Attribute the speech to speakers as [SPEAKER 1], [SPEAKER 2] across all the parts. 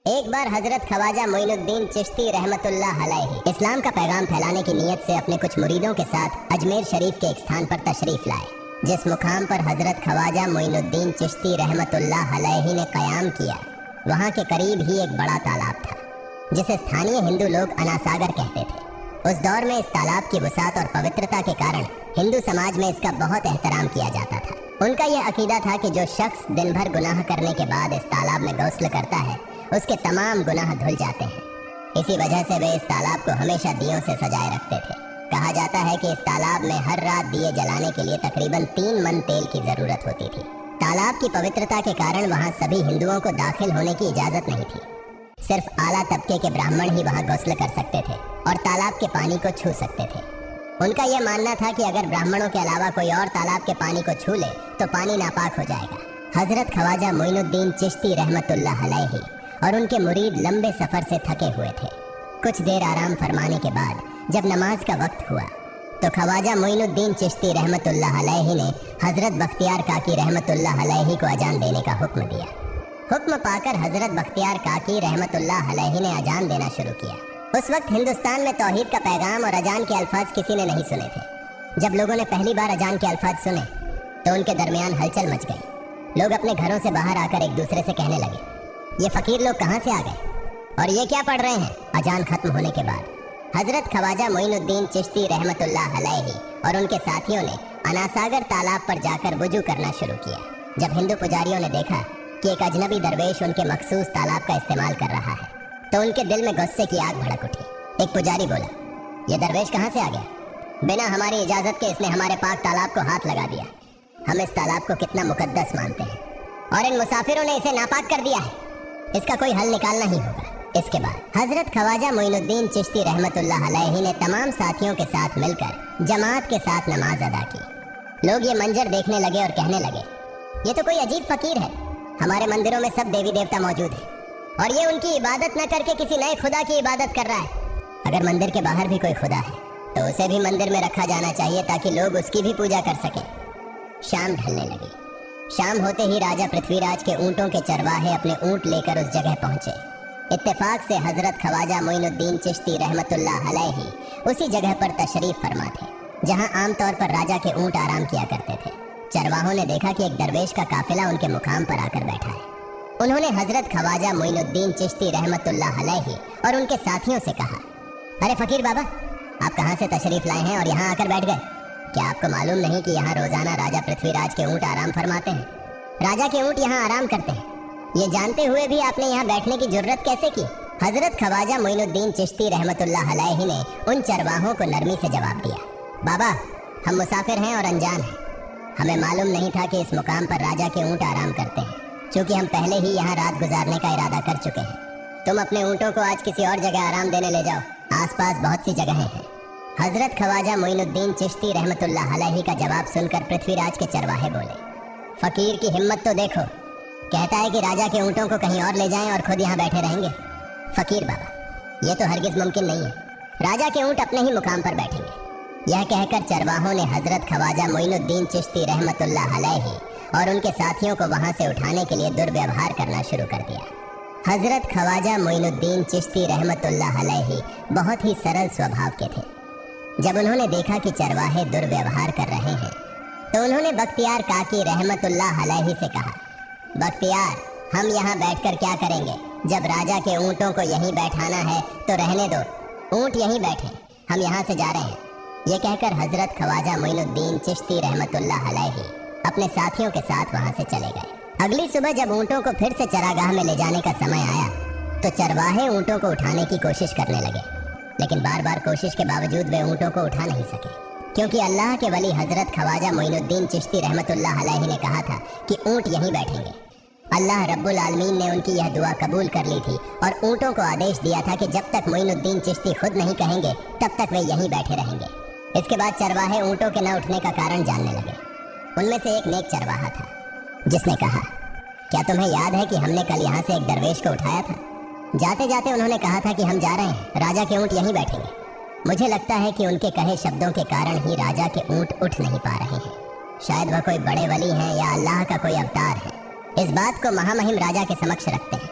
[SPEAKER 1] एक बार हजरत ख्वाजा मोइनुद्दीन चिश्ती रहमतुल्लाह अलैहि इस्लाम का पैगाम फैलाने की नीयत से अपने कुछ मुरीदों के साथ अजमेर शरीफ के एक स्थान पर तशरीफ लाए। जिस मुकाम पर हजरत ख्वाजा मोइनुद्दीन चिश्ती रहमतुल्लाह अलैहि ने क़याम किया, वहाँ के करीब ही एक बड़ा तालाब था, जिसे स्थानीय हिंदू लोग अनासागर कहते थे। उस दौर में इस तालाब की वसात और पवित्रता के कारण हिंदू समाज में इसका बहुत एहतराम किया जाता था। उनका यह अकीदा था कि जो शख्स दिन भर गुनाह करने के बाद इस तालाब में गौस्ल करता है, उसके तमाम गुनाह धुल जाते हैं। इसी वजह से वे इस तालाब को हमेशा दियों से सजाए रखते थे। कहा जाता है कि इस तालाब में हर रात दिए जलाने के लिए तकरीबन 3 मन तेल की जरूरत होती थी। तालाब की पवित्रता के कारण वहाँ सभी हिंदुओं को दाखिल होने की इजाजत नहीं थी। सिर्फ आला तबके के ब्राह्मण ही वहाँ गौस्ल कर सकते थे और तालाब के पानी को छू सकते थे। उनका यह मानना था कि अगर ब्राह्मणों के अलावा कोई और तालाब के पानी को छू ले तो पानी नापाक हो जाएगा। हजरत ख्वाजा मोइनुद्दीन चिश्ती रहमतुल्लाह अलैहि और उनके मुरीद लंबे सफर से थके हुए थे। कुछ देर आराम फरमाने के बाद जब नमाज का वक्त हुआ तो ख्वाजा मोइनुद्दीन चिश्ती रहमतुल्लाह अलैहि ने हजरत बख्तियार काकी रहमतुल्लाह अलैहि को अजान देने का हुक्म दिया। हुक्म पाकर हजरत बख्तियार काकी रहमतुल्लाह अलैहि ने अजान देना शुरू किया। उस वक्त हिंदुस्तान में तौहीद का पैगाम और अजान के अल्फाज किसी ने नहीं सुने थे। जब लोगों ने पहली बार अजान के अल्फाज सुने तो उनके दरमियान हलचल मच गई। लोग अपने घरों से बाहर आकर एक दूसरे से कहने लगे, ये फकीर लोग कहाँ से आ गए और ये क्या पढ़ रहे हैं। अजान खत्म होने के बाद हजरत ख्वाजा मोइनुद्दीन चिश्ती रहमतुल्लाह अलैहि और उनके साथियों ने अनासागर तालाब पर जाकर वुजू करना शुरू किया। जब हिंदू पुजारियों ने देखा कि एक अजनबी दरवेश उनके मखसूस तालाब का इस्तेमाल कर रहा है तो उनके दिल में गुस्से की आग भड़क उठी। एक पुजारी बोला, ये दरवेश कहाँ से आ गया? बिना हमारी इजाजत के इसने हमारे पाक तालाब को हाथ लगा दिया। हम इस तालाब को कितना मुकद्दस मानते हैं और इन मुसाफिरों ने इसे नापाक कर दिया है। इसका कोई हल निकालना ही होगा। इसके बाद हजरत ख्वाजा मोइनुद्दीन चिश्ती रहमतुल्लाह अलैहि ने तमाम साथियों के साथ मिलकर जमात के साथ नमाज अदा की। लोग ये मंजर देखने लगे और कहने लगे, ये तो कोई अजीब फकीर है। हमारे मंदिरों में सब देवी देवता मौजूद हैं और ये उनकी इबादत न करके किसी नए खुदा की इबादत कर रहा है। अगर मंदिर के बाहर भी कोई खुदा है तो उसे भी मंदिर में रखा जाना चाहिए ताकि लोग उसकी भी पूजा कर सकें। शाम ढलने लगी। शाम होते ही राजा पृथ्वीराज के ऊँटों के चरवाहे अपने ऊँट लेकर उस जगह पहुंचे। इत्तेफाक से हजरत ख्वाजा मोइनुद्दीन चिश्ती रहमतुल्लाह अलैहि उसी जगह पर तशरीफ फरमा थे जहां आमतौर पर राजा के ऊँट आराम किया करते थे। चरवाहों ने देखा कि एक दरवेश का काफिला उनके मुकाम पर आकर बैठा है। उन्होंने हजरत ख्वाजा मोइनुद्दीन चिश्ती रहमतुल्लाह अलैहि और उनके साथियों से कहा, अरे फकीर बाबा, आप कहाँ से तशरीफ लाए हैं और यहाँ आकर बैठ गए? क्या आपको मालूम नहीं कि यहाँ रोजाना राजा पृथ्वीराज के ऊँट आराम फरमाते हैं? राजा के ऊँट यहाँ आराम करते हैं। ये जानते हुए भी आपने यहाँ बैठने की जुर्रत कैसे की? हजरत ख्वाजा मोइनुद्दीन चिश्ती रहमतुल्लाह अलैहि ने उन चरवाहों को नरमी से जवाब दिया, बाबा, हम मुसाफिर हैं और अनजान हैं। हमें मालूम नहीं था कि इस मुकाम पर राजा के ऊँट आराम करते हैं। क्योंकि हम पहले ही यहाँ रात गुजारने का इरादा कर चुके हैं। तुम अपने ऊँटों को आज किसी और जगह आराम देने ले जाओ। आसपास बहुत सी जगहें हैं। हजरत ख्वाजा मोइनुद्दीन चिश्ती रहमतुल्लाह अलैहि का जवाब सुनकर पृथ्वीराज के चरवाहे बोले, फकीर की हिम्मत तो देखो, कहता है कि राजा के ऊँटों को कहीं और ले जाएं और खुद यहाँ बैठे रहेंगे। फकीर बाबा, ये तो हरगिज मुमकिन नहीं है। राजा के ऊँट अपने ही मुकाम पर बैठेंगे। यह कहकर चरवाहों ने हजरत ख्वाजा मोइनुद्दीन चिश्ती रहमतुल्लाह अलैहि और उनके साथियों को वहां से उठाने के लिए दुर्व्यवहार करना शुरू कर दिया। हजरत ख्वाजा मोइनुद्दीन चिश्ती रहमतुल्लाह अलैहि बहुत ही सरल स्वभाव के थे। जब उन्होंने देखा कि चरवाहे दुर्व्यवहार कर रहे हैं तो उन्होंने बख्तियार काकी रहमतुल्लाह अलैहि से कहा, बख्तियार, हम यहाँ बैठकर क्या करेंगे? जब राजा के ऊँटों को यहीं बैठाना है तो रहने दो, ऊँट यहीं बैठे, हम यहाँ से जा रहे हैं। ये कहकर हजरत ख्वाजा मोइनुद्दीन चिश्ती रहमतुल्लाह अलैहि अपने साथियों के साथ वहां से चले गए। अगली सुबह जब ऊँटों को फिर से चरागाह में ले जाने का समय आया तो चरवाहे ऊँटों को उठाने की कोशिश करने लगे, लेकिन बार बार कोशिश के बावजूद वे ऊँटों को उठा नहीं सके, क्योंकि अल्लाह के वली हजरत ख्वाजा मोइनुद्दीन चिश्ती रहमतुल्लाह अलैहि ने कहा था कि ऊँट यहीं बैठेंगे। अल्लाह रब्बुल आलमीन ने उनकी यह दुआ कबूल कर ली थी और ऊँटों को आदेश दिया था कि जब तक मोइनुद्दीन चिश्ती खुद नहीं कहेंगे तब तक वे यहीं बैठे रहेंगे। इसके बाद चरवाहे ऊँटों के न उठने का कारण जानने लगे। उनमें से एक नेक चरवाहा था जिसने कहा, क्या तुम्हें याद है कि हमने कल यहाँ से एक दरवेश को उठाया था? जाते जाते उन्होंने कहा था कि हम जा रहे हैं, राजा के ऊँट यहीं बैठेंगे। मुझे लगता है कि उनके कहे शब्दों के कारण ही राजा के ऊँट उठ नहीं पा रहे हैं। शायद वह कोई बड़े वली हैं या अल्लाह का कोई अवतार है। इस बात को महामहिम राजा के समक्ष रखते हैं।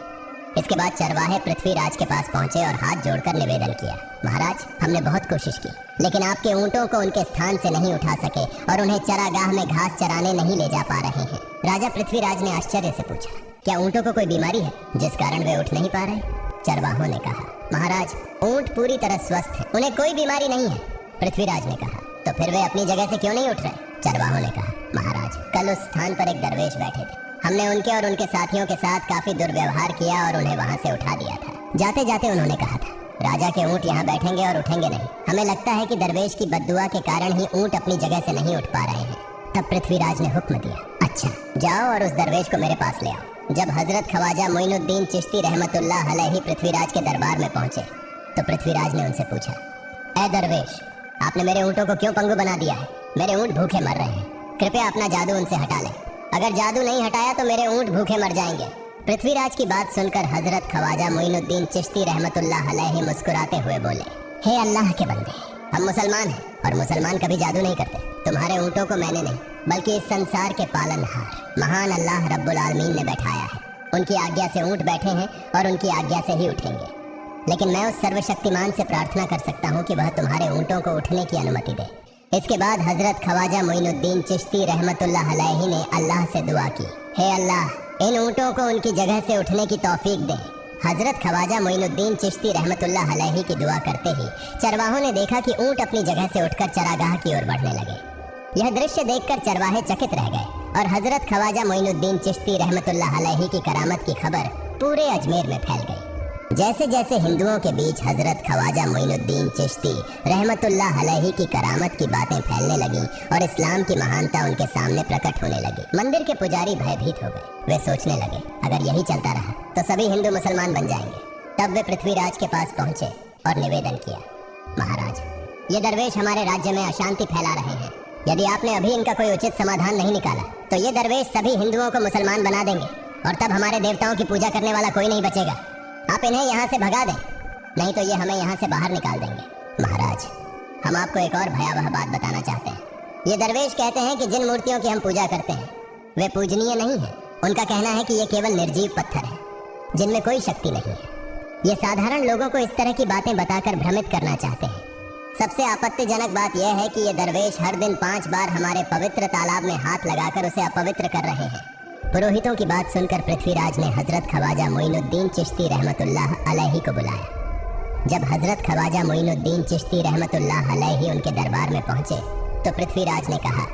[SPEAKER 1] इसके बाद चरवाहे पृथ्वीराज के पास पहुंचे और हाथ जोड़कर निवेदन किया, महाराज, हमने बहुत कोशिश की, लेकिन आपके ऊंटों को उनके स्थान से नहीं उठा सके और उन्हें चरागाह में घास चराने नहीं ले जा पा रहे हैं। राजा पृथ्वीराज ने आश्चर्य से पूछा, क्या ऊंटों को कोई बीमारी है जिस कारण वे उठ नहीं पा रहे? चरवाहों ने कहा, महाराज, ऊंट पूरी तरह स्वस्थ हैं, उन्हें कोई बीमारी नहीं है। पृथ्वीराज ने कहा, तो फिर वे अपनी जगह से क्यों नहीं उठ रहे? चरवाहों ने कहा, महाराज, कल उस स्थान पर एक दरवेश बैठे थे, हमने उनके और उनके साथियों के साथ काफी दुर्व्यवहार किया और उन्हें वहां से उठा दिया था। जाते जाते उन्होंने कहा था, राजा के ऊंट यहाँ बैठेंगे और उठेंगे नहीं। हमें लगता है कि दरवेश की बद्दुआ के कारण ही ऊंट अपनी जगह से नहीं उठ पा रहे हैं। तब पृथ्वीराज ने हुक्म दिया, अच्छा, जाओ और उस दरवेश को मेरे पास ले आओ। जब हजरत ख्वाजा मोइनुद्दीन चिश्ती रहमतुल्लाह अलैहि पृथ्वीराज के दरबार में पहुंचे तो पृथ्वीराज ने उनसे पूछा, ऐ दरवेश, आपने मेरे ऊँटों को क्यों पंगु बना दिया है? मेरे ऊँट भूखे मर रहे हैं, कृपया अपना जादू उनसे हटा लें। अगर जादू नहीं हटाया तो मेरे ऊँट भूखे मर जाएंगे। पृथ्वीराज की बात सुनकर हजरत ख्वाजा मोइनुद्दीन चिश्ती रहमतुल्लाह अलैहि मुस्कुराते हुए बोले, हे अल्लाह के बंदे, हम मुसलमान हैं और मुसलमान कभी जादू नहीं करते। तुम्हारे ऊँटों को मैंने नहीं बल्कि इस संसार के पालनहार महान अल्लाह रब्बुल आलमीन ने बैठाया है। उनकी आज्ञा से ऊँट बैठे हैं और उनकी आज्ञा से ही उठेंगे। लेकिन मैं उस सर्वशक्तिमान से प्रार्थना कर सकता हूँ कि वह तुम्हारे ऊँटों को उठने की अनुमति दे। इसके बाद हजरत ख्वाजा मोइनुद्दीन चिश्ती रहमतुल्लाह अलैहि ने अल्लाह से दुआ की, हे अल्लाह, इन ऊँटों को उनकी जगह से उठने की तौफीक दे। हजरत ख्वाजा मोइनुद्दीन चिश्ती रहमतुल्लाह अलैहि की दुआ करते ही चरवाहों ने देखा कि ऊँट अपनी जगह से उठकर चरागाह की ओर बढ़ने लगे। यह दृश्य देखकर चरवाहे चकित रह गए और हजरत ख्वाजा मोइनुद्दीन चिश्ती रहमतुल्लाह अलैहि की करामत की खबर पूरे अजमेर में फैल गई। जैसे जैसे हिंदुओं के बीच हजरत ख्वाजा मोइनुद्दीन चिश्ती रहमतुल्लाह अलैहि की करामत की बातें फैलने लगी और इस्लाम की महानता उनके सामने प्रकट होने लगी, मंदिर के पुजारी भयभीत हो गए। वे सोचने लगे, अगर यही चलता रहा तो सभी हिंदू मुसलमान बन जाएंगे। तब वे पृथ्वीराज के पास पहुंचे और निवेदन किया, महाराज, ये दरवेश हमारे राज्य में अशांति फैला रहे हैं। यदि आपने अभी इनका कोई उचित समाधान नहीं निकाला तो ये दरवेश सभी हिंदुओं को मुसलमान बना देंगे और तब हमारे देवताओं की पूजा करने वाला कोई नहीं बचेगा। आप इन्हें यहाँ से भगा दें, नहीं तो ये हमें यहाँ से बाहर निकाल देंगे। महाराज, हम आपको एक और भयावह बात बताना चाहते हैं। ये दरवेश कहते हैं कि जिन मूर्तियों की हम पूजा करते हैं वे पूजनीय नहीं है। उनका कहना है कि ये केवल निर्जीव पत्थर है जिनमें कोई शक्ति नहीं है। ये साधारण लोगों को इस तरह की बातें बताकर भ्रमित करना चाहते हैं। सबसे आपत्तिजनक बात यह है कि ये दरवेश हर दिन 5 बार हमारे पवित्र तालाब में हाथ लगाकर उसे अपवित्र कर रहे हैं। पुरोहितों की बात सुनकर पृथ्वीराज ने हजरत ख्वाजा मोइनुद्दीन चिश्ती रहमतुल्लाह अलैहि को बुलाया। जब हजरत ख्वाजा मोइनुद्दीन चिश्ती रहमतुल्लाह अलैहि उनके दरबार में पहुंचे तो पृथ्वीराज ने कहा,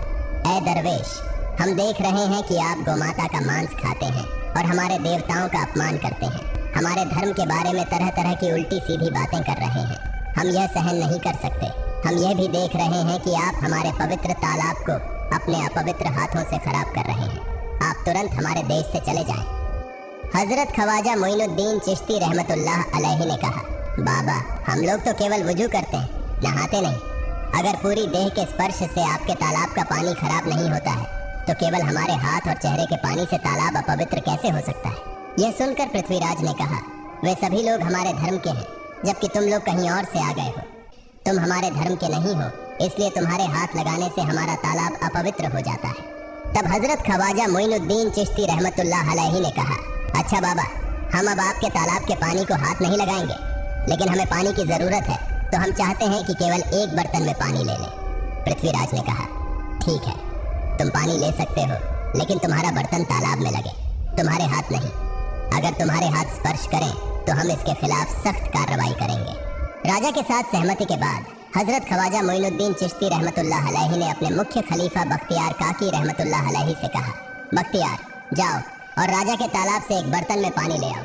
[SPEAKER 1] ऐ दरवेश, हम देख रहे हैं कि आप गोमाता का मांस खाते हैं और हमारे देवताओं का अपमान करते हैं। हमारे धर्म के बारे में तरह तरह की उल्टी सीधी बातें कर रहे हैं। हम यह सहन नहीं कर सकते। हम यह भी देख रहे हैं कि आप हमारे पवित्र तालाब को अपने अपवित्र हाथों से खराब कर रहे हैं। आप तुरंत हमारे देश से चले जाएं। हजरत ख्वाजा मोइनुद्दीन चिश्ती रहमतुल्लाह अलैहि ने कहा, बाबा, हम लोग तो केवल वुजू करते हैं, नहाते नहीं। अगर पूरी देह के स्पर्श से आपके तालाब का पानी खराब नहीं होता है तो केवल हमारे हाथ और चेहरे के पानी से तालाब अपवित्र कैसे हो सकता है? यह सुनकर पृथ्वीराज ने कहा, वे सभी लोग हमारे धर्म के हैं जबकि तुम लोग कहीं और से आ गए हो। तुम हमारे धर्म के नहीं हो, इसलिए तुम्हारे हाथ लगाने से हमारा तालाब अपवित्र हो जाता है। तब हजरत ख्वाजा मोइनुद्दीन चिश्ती रहमतुल्लाह अलैहि ने कहा, अच्छा बाबा, हम अब आपके तालाब के पानी को हाथ नहीं लगाएंगे, लेकिन हमें पानी की जरूरत है तो हम चाहते हैं कि केवल एक बर्तन में पानी ले लें। पृथ्वीराज ने कहा, ठीक है, तुम पानी ले सकते हो, लेकिन तुम्हारा बर्तन तालाब में लगे, तुम्हारे हाथ नहीं। अगर तुम्हारे हाथ स्पर्श करें तो हम इसके खिलाफ सख्त कार्रवाई करेंगे। राजा के साथ सहमति के बाद हजरत ख्वाजा मोइनुद्दीन चिश्ती रहमतुल्लाह अलैहि ने अपने मुख्य खलीफा बख्तियार काकी रहमतुल्लाह अलैहि से कहा, बख्तियार, जाओ और राजा के तालाब से एक बर्तन में पानी ले आओ,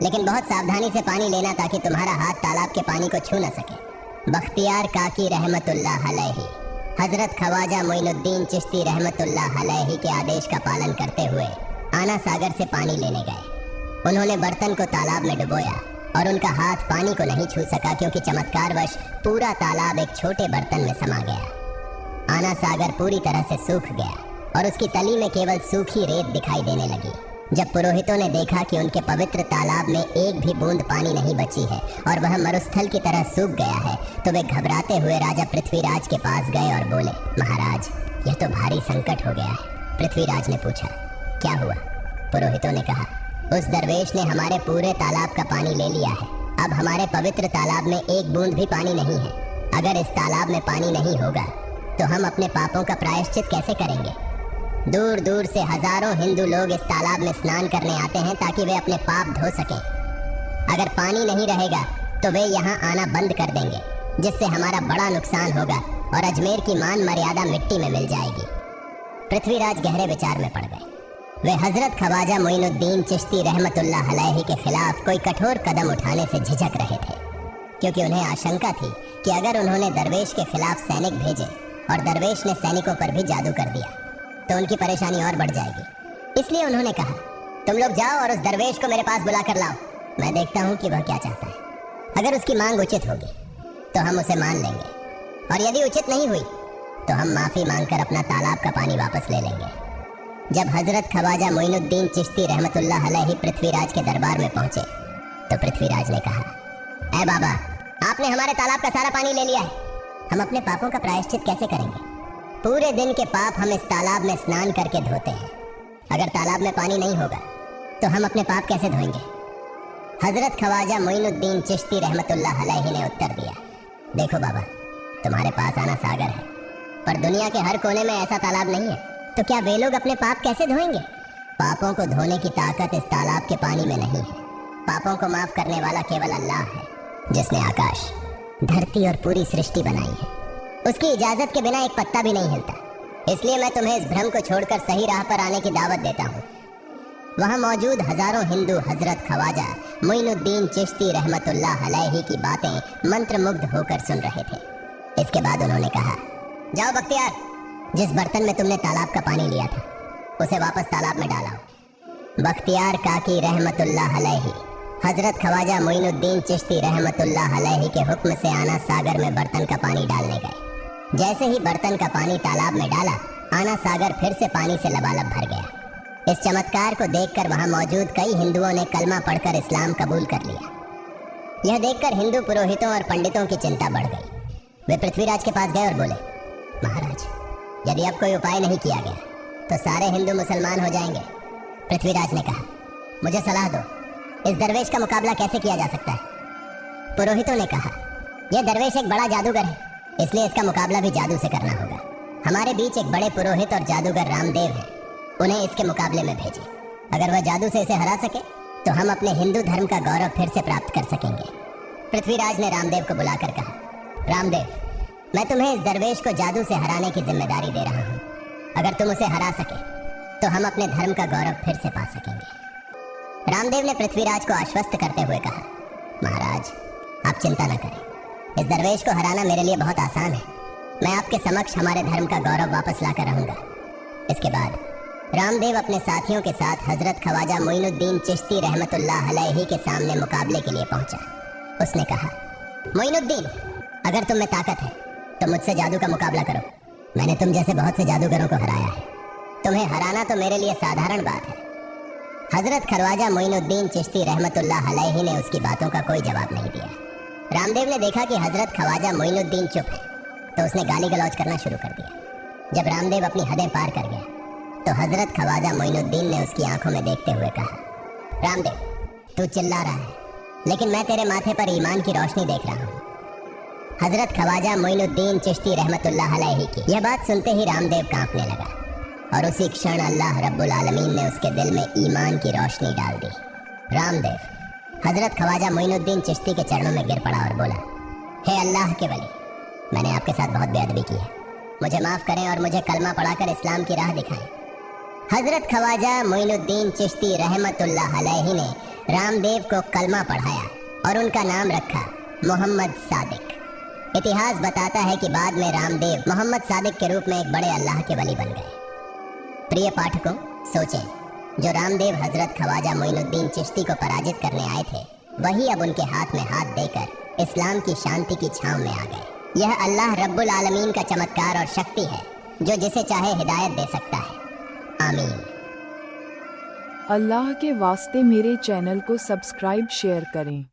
[SPEAKER 1] लेकिन बहुत सावधानी से पानी लेना ताकि तुम्हारा हाथ तालाब के पानी को छू न सके। बख्तियार काकी रहमतुल्लाह अलैहि हजरत ख्वाजा मोइनुद्दीन चिश्ती रहमतुल्लाह अलैहि के आदेश का पालन करते हुए आना सागर से पानी लेने गए। उन्होंने बर्तन को तालाब में डुबोया और उनका हाथ पानी को नहीं छू सका क्योंकि चमत्कारवश पूरा तालाब एक छोटे बर्तन में समा गया। आना सागर पूरी तरह से सूख गया और उसकी तली में केवल सूखी रेत दिखाई देने लगी। जब पुरोहितों ने देखा कि उनके पवित्र तालाब में एक भी बूंद पानी नहीं बची है और वह मरुस्थल की तरह सूख गया है तो वे घबराते हुए राजा पृथ्वीराज के पास गए और बोले, महाराज, यह तो भारी संकट हो गया है। पृथ्वीराज ने पूछा, क्या हुआ? पुरोहितों ने कहा, उस दरवेश ने हमारे पूरे तालाब का पानी ले लिया है। अब हमारे पवित्र तालाब में एक बूंद भी पानी नहीं है। अगर इस तालाब में पानी नहीं होगा तो हम अपने पापों का प्रायश्चित कैसे करेंगे? दूर दूर से हजारों हिंदू लोग इस तालाब में स्नान करने आते हैं ताकि वे अपने पाप धो सकें। अगर पानी नहीं रहेगा तो वे यहाँ आना बंद कर देंगे, जिससे हमारा बड़ा नुकसान होगा और अजमेर की मान मर्यादा मिट्टी में मिल जाएगी। पृथ्वीराज गहरे विचार में पड़ गए। वे हजरत ख्वाजा मोइनुद्दीन चिश्ती रहमतुल्लाह अलैहि के खिलाफ कोई कठोर कदम उठाने से झिझक रहे थे, क्योंकि उन्हें आशंका थी कि अगर उन्होंने दरवेश के खिलाफ सैनिक भेजे और दरवेश ने सैनिकों पर भी जादू कर दिया तो उनकी परेशानी और बढ़ जाएगी। इसलिए उन्होंने कहा, तुम लोग जाओ और उस दरवेश को मेरे पास बुला कर लाओ। मैं देखता हूँ कि वह क्या चाहता है। अगर उसकी मांग उचित होगी तो हम उसे मान लेंगे, और यदि उचित नहीं हुई तो हम माफी मांगकर अपना तालाब का पानी वापस ले लेंगे। जब हजरत ख्वाजा मोइनुद्दीन चिश्ती रहमतुल्लाह अलैहि पृथ्वीराज के दरबार में पहुंचे तो पृथ्वीराज ने कहा, ऐ बाबा, आपने हमारे तालाब का सारा पानी ले लिया है। हम अपने पापों का प्रायश्चित कैसे करेंगे? पूरे दिन के पाप हम इस तालाब में स्नान करके धोते हैं। अगर तालाब में पानी नहीं होगा तो हम अपने पाप कैसे धोएंगे? हजरत ख्वाजा मोइनुद्दीन चिश्ती रहमतुल्लाह अलैहि ने उत्तर दिया, देखो बाबा, तुम्हारे पास आना सागर है, पर दुनिया के हर कोने में ऐसा तालाब नहीं है, तो क्या वे लोग अपने पाप कैसे धोएंगे? पापों को धोने की ताकत इस तालाब के पानी में नहीं है। पापों को माफ करने वाला केवल अल्लाह है, जिसने आकाश, धरती और पूरी सृष्टि बनाई है। उसकी इजाजत के बिना एक पत्ता भी नहीं हिलता। इसलिए मैं तुम्हें इस भ्रम को छोड़कर सही राह पर आने की दावत देता हूँ। वहाँ मौजूद हजारों हिंदू हजरत ख्वाजा मोइनुद्दीन चिश्ती रहमतुल्लाह अलैहि की बातें मंत्रमुग्ध होकर सुन रहे थे। इसके बाद उन्होंने कहा, जाओ बख्तियार, जिस बर्तन में तुमने तालाब का पानी लिया था उसे वापस तालाब में डालो। बख्तियार काकी रहमतुल्लाह अलैहि हजरत ख्वाजा मोइनुद्दीन चिश्ती रहमतुल्लाह अलैहि के हुक्म से आना सागर में बर्तन का पानी डालने गए। जैसे ही बर्तन का पानी तालाब में डाला, आना सागर फिर से पानी से लबालब भर गया। इस चमत्कार को देखकर वहां मौजूद कई हिंदुओं ने कलमा पढ़कर इस्लाम कबूल कर लिया। यह देखकर हिंदू पुरोहितों और पंडितों की चिंता बढ़ गई। वे पृथ्वीराज के पास गए और बोले, महाराज, यदि अब कोई उपाय नहीं किया गया तो सारे हिंदू मुसलमान हो जाएंगे। पृथ्वीराज ने कहा, मुझे सलाह दो, इस दरवेश का मुकाबला कैसे किया जा सकता है? पुरोहितों ने कहा, यह दरवेश एक बड़ा जादूगर है, इसलिए इसका मुकाबला भी जादू से करना होगा। हमारे बीच एक बड़े पुरोहित और जादूगर रामदेव हैं, उन्हें इसके मुकाबले में भेजिए। अगर वह जादू से इसे हरा सके तो हम अपने हिंदू धर्म का गौरव फिर से प्राप्त कर सकेंगे। पृथ्वीराज ने रामदेव को बुलाकर कहा, रामदेव, मैं तुम्हें इस दरवेश को जादू से हराने की जिम्मेदारी दे रहा हूँ। अगर तुम उसे हरा सके तो हम अपने धर्म का गौरव फिर से पा सकेंगे। रामदेव ने पृथ्वीराज को आश्वस्त करते हुए कहा, महाराज, आप चिंता न करें, इस दरवेश को हराना मेरे लिए बहुत आसान है। मैं आपके समक्ष हमारे धर्म का गौरव वापस लाकर रहूंगा। इसके बाद रामदेव अपने साथियों के साथ हजरत ख्वाजा मोइनुद्दीन चिश्ती रहमतुल्लाह अलैहि के सामने मुकाबले के लिए पहुंचा। उसने कहा, मोइनुद्दीन, अगर तुम में ताकत है तो मुझसे जादू का मुकाबला करो। मैंने तुम जैसे बहुत से जादूगरों को हराया है। तुम्हें हराना तो मेरे लिए साधारण बात है। हजरत ख्वाजा मोइनुद्दीन चिश्ती रहमतुल्लाह अलैहि ने उसकी बातों का कोई जवाब नहीं दिया। रामदेव ने देखा कि हजरत ख्वाजा मोइनुद्दीन चुप है, तो उसने गाली गलौज करना शुरू कर दिया। जब रामदेव अपनी हदें पार कर गया तो हजरत ख्वाजा मोइनुद्दीन ने उसकी आंखों में देखते हुए कहा, रामदेव, तू चिल्ला रहा है, लेकिन मैं तेरे माथे पर ईमान की रोशनी देख रहा हूँ। हजरत ख्वाजा मोइनुद्दीन चिश्ती रहमतुल्लाह अलैहि की यह बात सुनते ही रामदेव कांपने लगा, और उसी क्षण अल्लाह रब्बुल आलमीन ने उसके दिल में ईमान की रोशनी डाल दी। रामदेव हजरत ख्वाजा मोइनुद्दीन चिश्ती के चरणों में गिर पड़ा और बोला, हे अल्लाह के वली, मैंने आपके साथ बहुत बेअदबी की है, मुझे माफ करें और मुझे कलमा पढ़ाकर इस्लाम की राह दिखाएं। हजरत ख्वाजा मोइनुद्दीन चिश्ती रहमतुल्लाह अलैहि ने रामदेव को कलमा पढ़ाया और उनका नाम रखा मोहम्मद सादिक। इतिहास बताता है कि बाद में रामदेव मोहम्मद सादिक के रूप में एक बड़े अल्लाह के वली बन गए। प्रिय पाठकों, सोचें, जो रामदेव हजरत ख्वाजा मोइनुद्दीन चिश्ती को पराजित करने आए थे, वही अब उनके हाथ में हाथ देकर इस्लाम की शांति की छांव में आ गए। यह अल्लाह रब्बुल आलमीन का चमत्कार और शक्ति है, जो जिसे चाहे हिदायत दे सकता है। आमीन।
[SPEAKER 2] अल्लाह के वास्ते मेरे चैनल को सब्सक्राइब शेयर करें।